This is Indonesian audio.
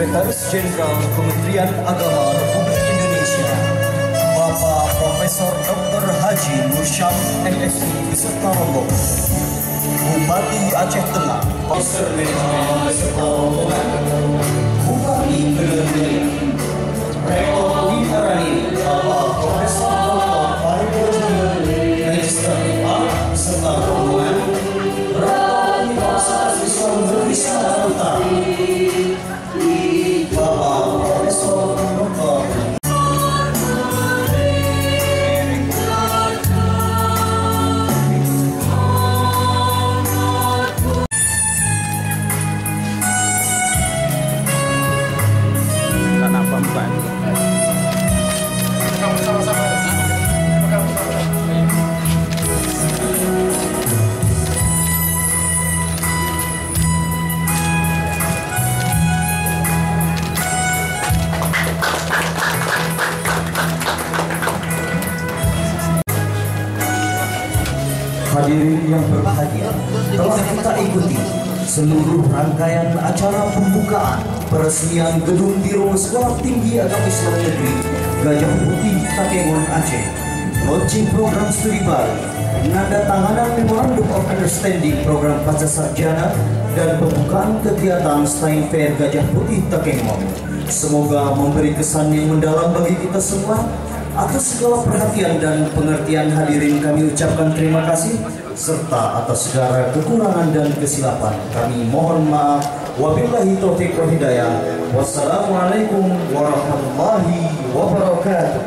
Sekretaris Jenderal Kementerian Agama Republik Indonesia, Bapak Profesor Dr. Haji Nursyam MSI beserta rombongan, Bupati Aceh Tengah, Pastor Manajemen beserta rombongan, Bupati Kediri, Rektor Witarani, Bapak Profesor Dr. Faridul Magister Art beserta rombongan, Rektor Universitas Islam Indonesia Utara, Bapak Profesor Dr. Hadirin yang berbahagia, telah kita ikuti seluruh rangkaian acara pembukaan peresmian Gedung Biro Sekolah Tinggi Agama Islam Negeri Gajah Putih Takengon Aceh, launching program studi baru, penandatanganan Memorandum of Understanding program pasca sarjana, dan pembukaan kegiatan Stain Fair Gajah Putih Takengon. Semoga memberi kesan yang mendalam bagi kita semua. Atas segala perhatian dan pengertian hadirin kami ucapkan terima kasih, serta atas segala kekurangan dan kesilapan kami mohon maaf. Wabillahi taufiq wal hidayah. Wassalamualaikum warahmatullahi wabarakatuh.